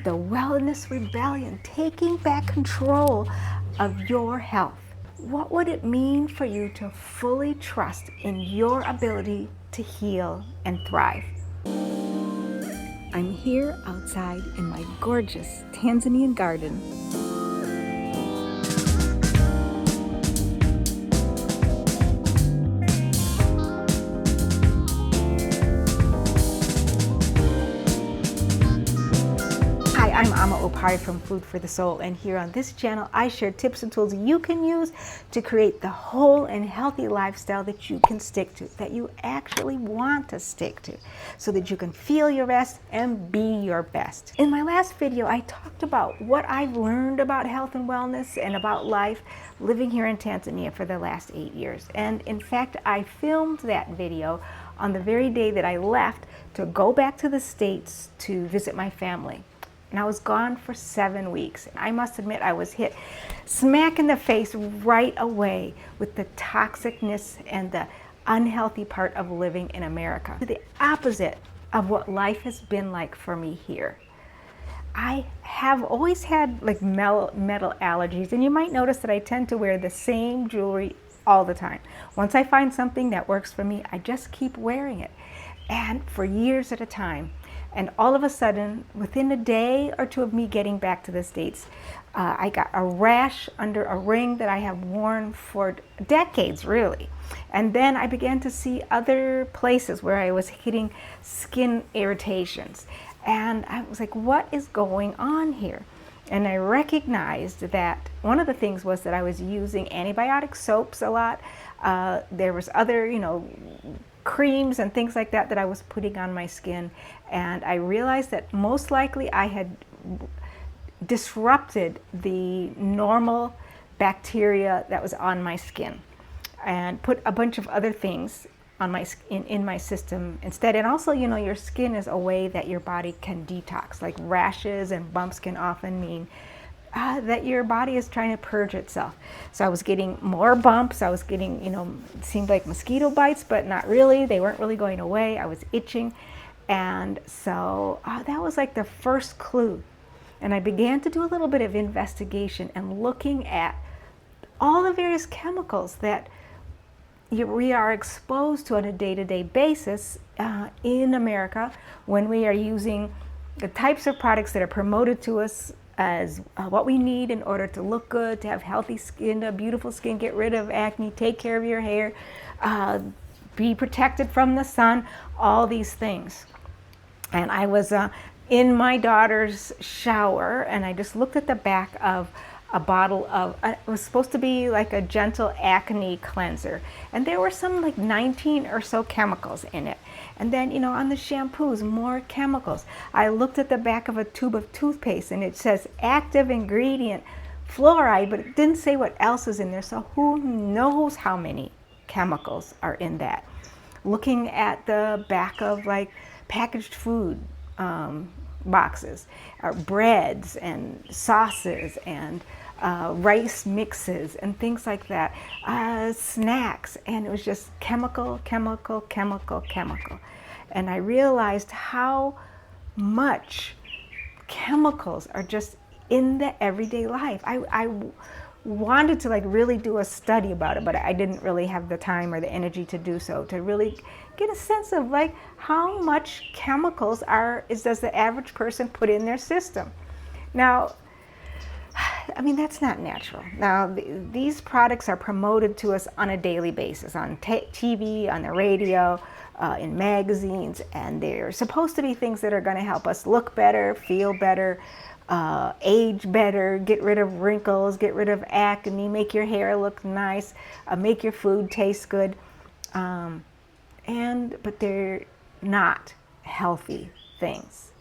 the wellness rebellion, taking back control of your health. What would it mean for you to fully trust in your ability to heal and thrive? I'm here outside in my gorgeous Tanzanian garden. Hi, I'm Opare from Food for the Soul, and here on this channel I share tips and tools you can use to create the whole and healthy lifestyle that you can stick to, that you actually want to stick to, so that you can feel your best and be your best. In my last video, I talked about what I've learned about health and wellness and about life living here in Tanzania for the last 8 years. And in fact, I filmed that video on the very day that I left to go back to the States to visit my family. And I was gone for 7 weeks. I must admit, I was hit smack in the face right away with the toxicness and the unhealthy part of living in America. The opposite of what life has been like for me here. I have always had like metal allergies, and you might notice that I tend to wear the same jewelry all the time. Once I find something that works for me, I just keep wearing it, and for years at a time. And all of a sudden, within a day or two of me getting back to the States, I got a rash under a ring that I have worn for decades, really. And then I began to see other places where I was hitting skin irritations. And I was like, what is going on here? And I recognized that one of the things was that I was using antibiotic soaps a lot. There was other, creams and things like that I was putting on my skin, and I realized that most likely I had disrupted the normal bacteria that was on my skin and put a bunch of other things on my in my system instead. And also, your skin is a way that your body can detox. Like rashes and bumps can often mean that your body is trying to purge itself. So I was getting more bumps. I was getting, it seemed like mosquito bites, but not really. They weren't really going away. I was itching. And so that was like the first clue. And I began to do a little bit of investigation and looking at all the various chemicals that we are exposed to on a day-to-day basis in America when we are using the types of products that are promoted to us as what we need in order to look good, to have healthy skin, a beautiful skin, get rid of acne, take care of your hair, be protected from the sun, all these things. And I was in my daughter's shower, and I just looked at the back of a bottle of, it was supposed to be like a gentle acne cleanser. And there were some like 19 or so chemicals in it. And then, on the shampoos, more chemicals. I looked at the back of a tube of toothpaste, and it says active ingredient fluoride, but it didn't say what else is in there. So who knows how many chemicals are in that? Looking at the back of like packaged food boxes, breads and sauces and rice mixes and things like that, snacks, and it was just chemical. And I realized how much chemicals are just in the everyday life. I wanted to like really do a study about it, but I didn't really have the time or the energy to do so, to really get a sense of like how much chemicals does the average person put in their system. Now, I mean, that's not natural. Now, these products are promoted to us on a daily basis, on TV, on the radio, in magazines, and they're supposed to be things that are going to help us look better, feel better, age better, get rid of wrinkles, get rid of acne, make your hair look nice, make your food taste good, but they're not healthy things.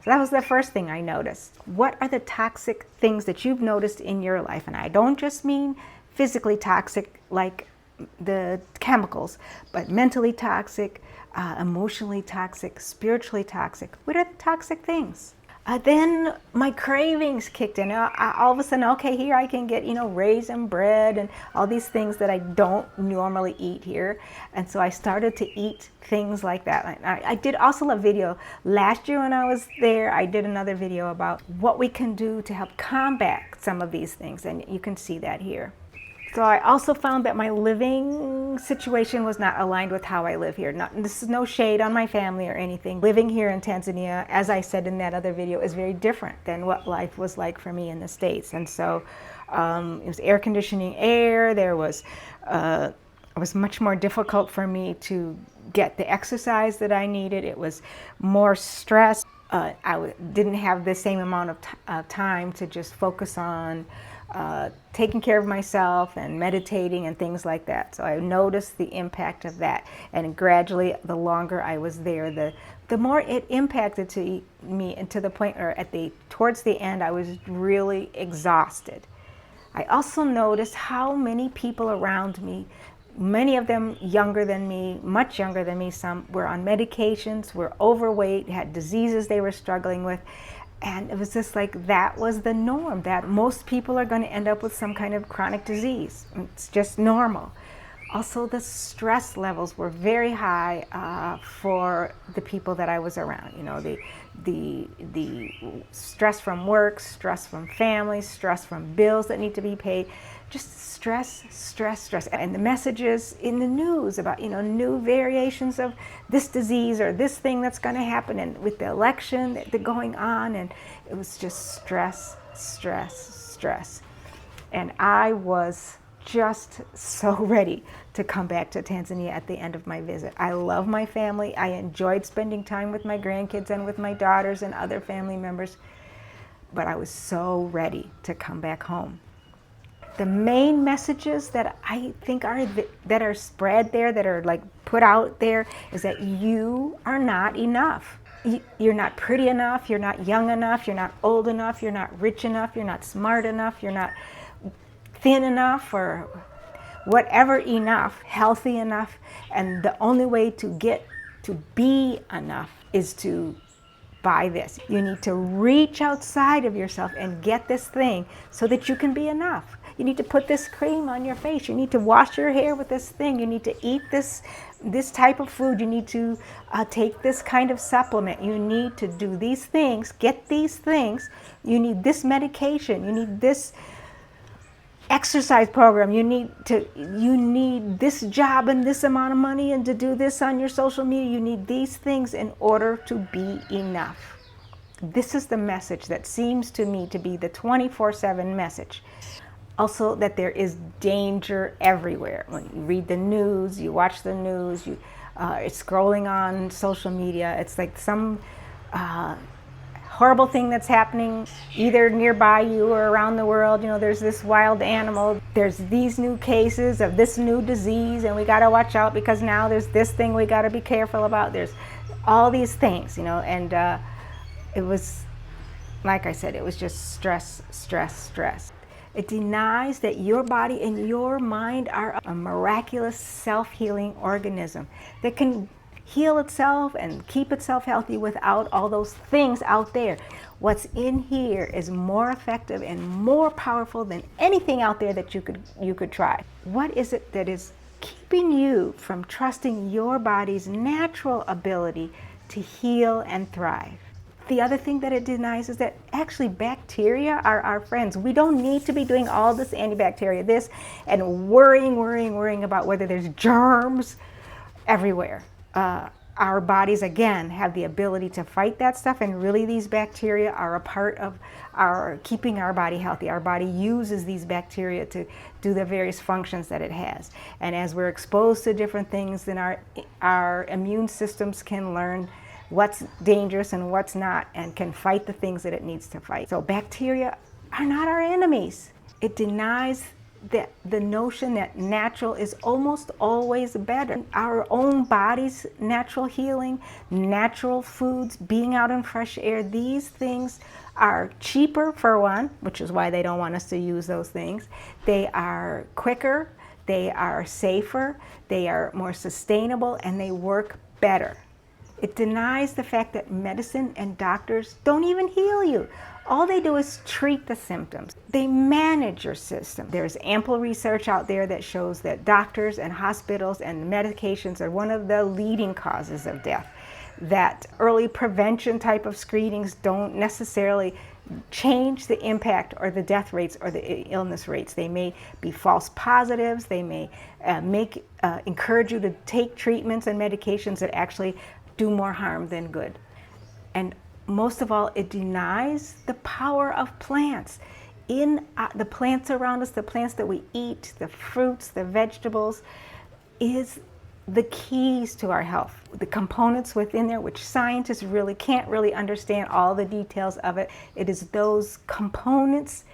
So that was the first thing I noticed. What are the toxic things that you've noticed in your life? And I don't just mean physically toxic like the chemicals, but mentally toxic, emotionally toxic, spiritually toxic. What are the toxic things? Then my cravings kicked in. All of a sudden, okay, here I can get, raisin bread and all these things that I don't normally eat here. And so I started to eat things like that. I did also a video last year when I was there. I did another video about what we can do to help combat some of these things. And you can see that here. So I also found that my living situation was not aligned with how I live here. This is no shade on my family or anything. Living here in Tanzania, as I said in that other video, is very different than what life was like for me in the States. And so it was air conditioning air. It was much more difficult for me to get the exercise that I needed. It was more stress. I didn't have the same amount of time to just focus on taking care of myself and meditating and things like that. So I noticed the impact of that. And gradually, the longer I was there, the more it impacted me, and to the point where towards the end, I was really exhausted. I also noticed how many people around me, many of them younger than me, much younger than me, some were on medications, were overweight, had diseases they were struggling with. And it was just like that was the norm, that most people are going to end up with some kind of chronic disease. It's just normal. Also, the stress levels were very high for the people that I was around. The stress from work, stress from family, stress from bills that need to be paid, just stress, stress, stress. And the messages in the news about, new variations of this disease or this thing that's going to happen, and with the election that's going on, and it was just stress, stress, stress. And I was just so ready to come back to Tanzania at the end of my visit. I love my family. I enjoyed spending time with my grandkids and with my daughters and other family members, but I was so ready to come back home. The main messages that I think that are spread there, that are like put out there, is that you are not enough. You're not pretty enough, you're not young enough, you're not old enough, you're not rich enough, you're not smart enough, you're not thin enough, or whatever enough, healthy enough. And the only way to get to be enough is to buy this. You need to reach outside of yourself and get this thing so that you can be enough. You need to put this cream on your face. You need to wash your hair with this thing. You need to eat this type of food. You need to take this kind of supplement. You need to do these things, get these things. You need this medication. You need this exercise program. You need this job and this amount of money, and to do this on your social media. You need these things in order to be enough. This is the message that seems to me to be the 24/7 message. Also, that there is danger everywhere. When you read the news, you watch the news, it's scrolling on social media, it's like some horrible thing that's happening either nearby you or around the world. There's this wild animal, there's these new cases of this new disease, and we got to watch out because now there's this thing we got to be careful about. There's all these things, and it was, like I said, it was just stress, stress, stress. It denies that your body and your mind are a miraculous self-healing organism that can heal itself and keep itself healthy without all those things out there. What's in here is more effective and more powerful than anything out there that you could try. What is it that is keeping you from trusting your body's natural ability to heal and thrive? The other thing that it denies is that actually bacteria are our friends. We don't need to be doing all this antibacteria, and worrying about whether there's germs everywhere. Our bodies, again, have the ability to fight that stuff, and really these bacteria are a part of keeping our body healthy. Our body uses these bacteria to do the various functions that it has. And as we're exposed to different things, then our immune systems can learn what's dangerous and what's not, and can fight the things that it needs to fight. So bacteria are not our enemies. It denies the notion that natural is almost always better. Our own body's natural healing, natural foods, being out in fresh air, these things are cheaper, for one, which is why they don't want us to use those things. They are quicker, they are safer, they are more sustainable, and they work better. It denies the fact that medicine and doctors don't even heal you. All they do is treat the symptoms. They manage your system. There's ample research out there that shows that doctors and hospitals and medications are one of the leading causes of death. That early prevention type of screenings don't necessarily change the impact or the death rates or the illness rates. They may be false positives. They may encourage you to take treatments and medications that actually do more harm than good. And most of all, it denies the power of plants. In the plants around us, the plants that we eat, the fruits, the vegetables, is the keys to our health. The components within there, which scientists really can't really understand all the details of it. It is those components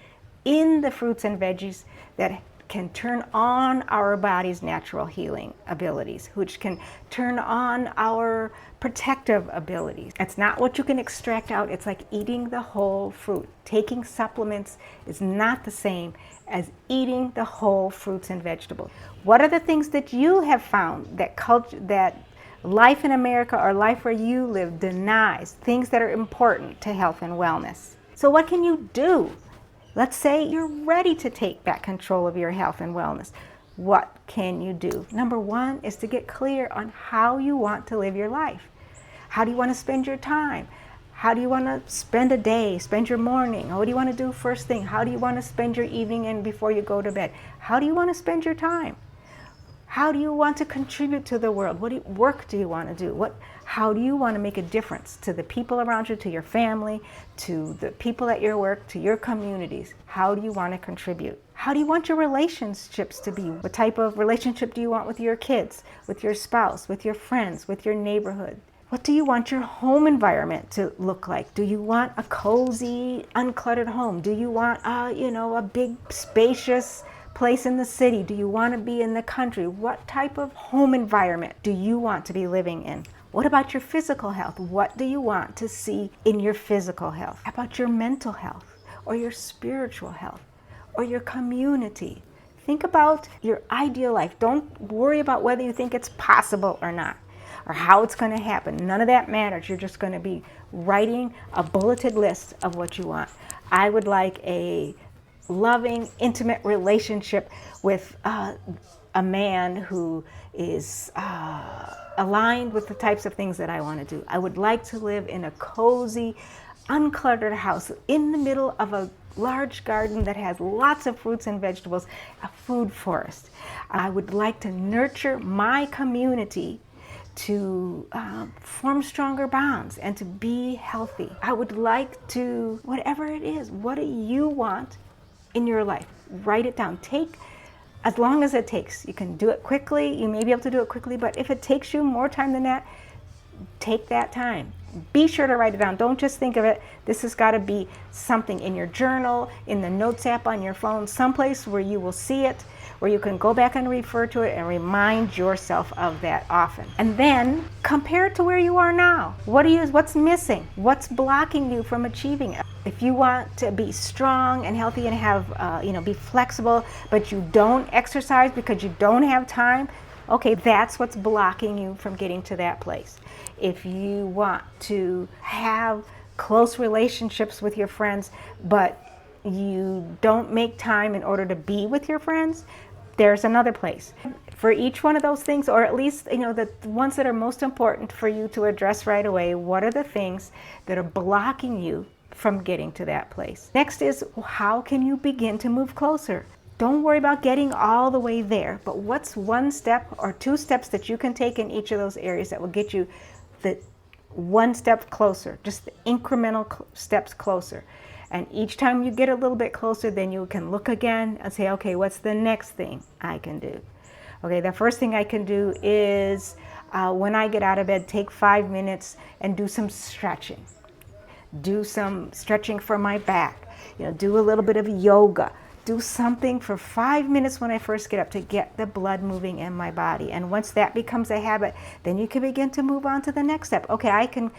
in the fruits and veggies that can turn on our body's natural healing abilities, which can turn on our protective abilities. It's not what you can extract out. It's like eating the whole fruit. Taking supplements is not the same as eating the whole fruits and vegetables. What are the things that you have found that life in America or life where you live denies, things that are important to health and wellness? So what can you do? Let's say you're ready to take back control of your health and wellness. What can you do? Number one is to get clear on how you want to live your life. How do you want to spend your time? How do you want to spend a day, spend your morning? What do you want to do first thing? How do you want to spend your evening and before you go to bed? How do you want to spend your time? How do you want to contribute to the world? What work do you want to do? How do you want to make a difference to the people around you, to your family, to the people at your work, to your communities? How do you want to contribute? How do you want your relationships to be? What type of relationship do you want with your kids, with your spouse, with your friends, with your neighborhood? What do you want your home environment to look like? Do you want a cozy, uncluttered home? Do you want a big, spacious place in the city? Do you want to be in the country? What type of home environment do you want to be living in? What about your physical health? What do you want to see in your physical health? How about your mental health or your spiritual health or your community? Think about your ideal life. Don't worry about whether you think it's possible or not or how it's going to happen. None of that matters. You're just going to be writing a bulleted list of what you want. I would like a loving, intimate relationship with a man who is aligned with the types of things that I want to do. I would like to live in a cozy, uncluttered house in the middle of a large garden that has lots of fruits and vegetables, a food forest. I would like to nurture my community to form stronger bonds and to be healthy. I would like to, whatever it is, what do you want in your life? Write it down. Take as long as it takes. You can do it quickly. You may be able to do it quickly, but if it takes you more time than that, take that time. Be sure to write it down. Don't just think of it. This has got to be something in your journal, in the notes app on your phone, someplace where you will see it, where you can go back and refer to it and remind yourself of that often. And then compare it to where you are now. What's missing? What's blocking you from achieving it? If you want to be strong and healthy and have, be flexible, but you don't exercise because you don't have time, okay, that's what's blocking you from getting to that place. If you want to have close relationships with your friends, but you don't make time in order to be with your friends, there's another place. For each one of those things, or at least, the ones that are most important for you to address right away, what are the things that are blocking you from getting to that place? Next is, how can you begin to move closer? Don't worry about getting all the way there, but what's one step or two steps that you can take in each of those areas that will get you the one step closer, just the incremental steps closer. And each time you get a little bit closer, then you can look again and say, okay, what's the next thing I can do? Okay, the first thing I can do is when I get out of bed, take 5 minutes and do some stretching. Do some stretching for my back. Do a little bit of yoga. Do something for 5 minutes when I first get up to get the blood moving in my body. And once that becomes a habit, then you can begin to move on to the next step. Okay, I can,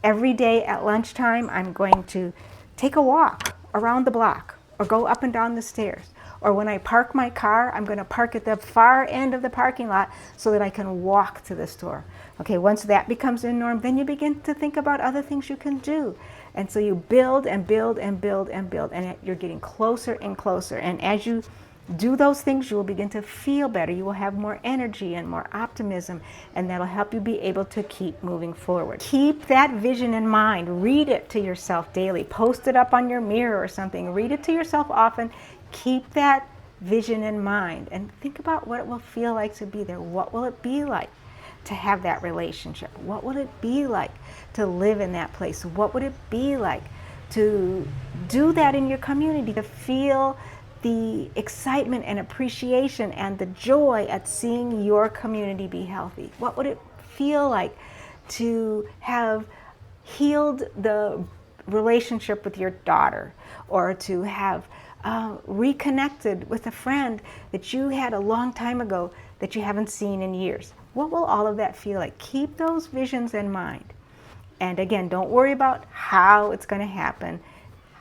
every day at lunchtime, I'm going to take a walk around the block or go up and down the stairs. Or when I park my car, I'm going to park at the far end of the parking lot so that I can walk to the store. Okay, once that becomes a norm, then you begin to think about other things you can do. And so you build and build and build and build, and you're getting closer and closer. And as you do those things, you will begin to feel better. You will have more energy and more optimism, and that'll help you be able to keep moving forward. Keep that vision in mind. Read it to yourself daily. Post it up on your mirror or something. Read it to yourself often. Keep that vision in mind and think about what it will feel like to be there. What will it be like to have that relationship? What would it be like to live in that place? What would it be like to do that in your community, to feel the excitement and appreciation and the joy at seeing your community be healthy? What would it feel like to have healed the relationship with your daughter, or to have reconnected with a friend that you had a long time ago that you haven't seen in years? What will all of that feel like? Keep those visions in mind. And again, don't worry about how it's going to happen,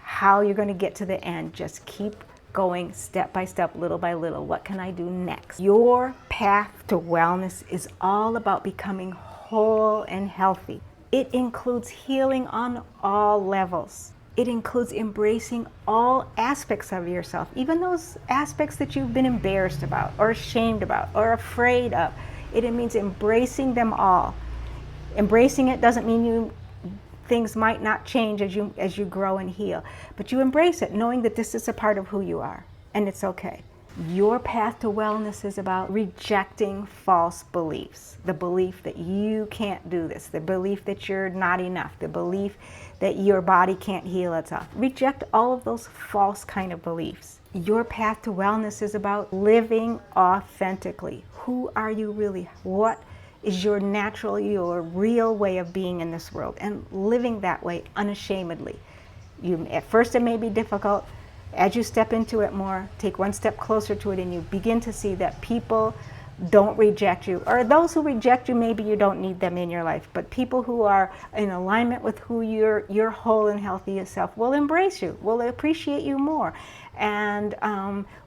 how you're going to get to the end. Just keep going step by step, little by little. What can I do next? Your path to wellness is all about becoming whole and healthy. It includes healing on all levels. It includes embracing all aspects of yourself, even those aspects that you've been embarrassed about or ashamed about or afraid of. It means embracing them all. Embracing it doesn't mean things might not change as you grow and heal, but you embrace it, knowing that this is a part of who you are, and it's okay. Your path to wellness is about rejecting false beliefs. The belief that you can't do this, the belief that you're not enough, the belief that your body can't heal itself. Reject all of those false kind of beliefs. Your path to wellness is about living authentically. Who are you really? What is your natural, your real way of being in this world, and living that way unashamedly. At first it may be difficult. As you step into it more, take one step closer to it, and you begin to see that people don't reject you, or those who reject you, maybe you don't need them in your life, but people who are in alignment with who your whole and healthy self will embrace you, will appreciate you more, and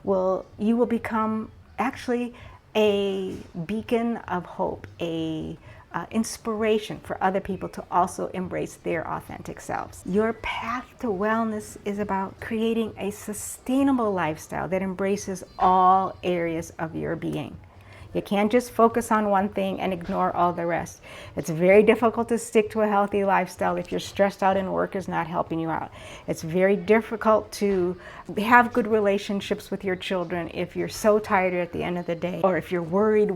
you will become actually a beacon of hope, a inspiration for other people to also embrace their authentic selves. Your path to wellness is about creating a sustainable lifestyle that embraces all areas of your being. You can't just focus on one thing and ignore all the rest. It's very difficult to stick to a healthy lifestyle if you're stressed out and work is not helping you out. It's very difficult to have good relationships with your children if you're so tired at the end of the day, or if you're worried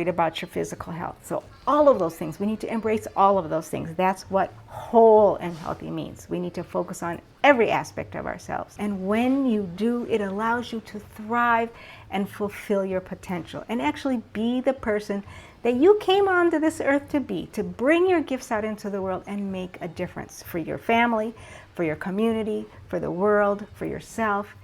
about your physical health. So all of those things, we need to embrace all of those things. That's what whole and healthy means. We need to focus on every aspect of ourselves. And when you do, it allows you to thrive and fulfill your potential and actually be the person that you came onto this earth to be, to bring your gifts out into the world and make a difference for your family, for your community, for the world, for yourself,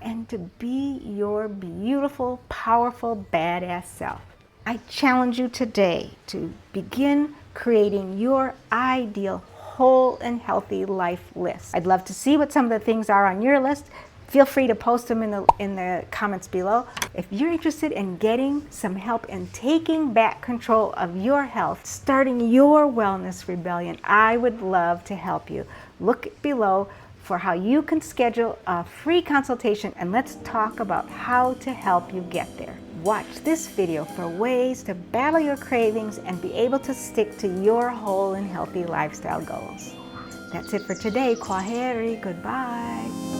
and to be your beautiful, powerful, badass self. I challenge you today to begin creating your ideal whole and healthy life list. I'd love to see what some of the things are on your list. Feel free to post them in the comments below. If you're interested in getting some help in taking back control of your health, starting your wellness rebellion, I would love to help you. Look below for how you can schedule a free consultation, and let's talk about how to help you get there. Watch this video for ways to battle your cravings and be able to stick to your whole and healthy lifestyle goals. That's it for today. Kwaheri. Goodbye.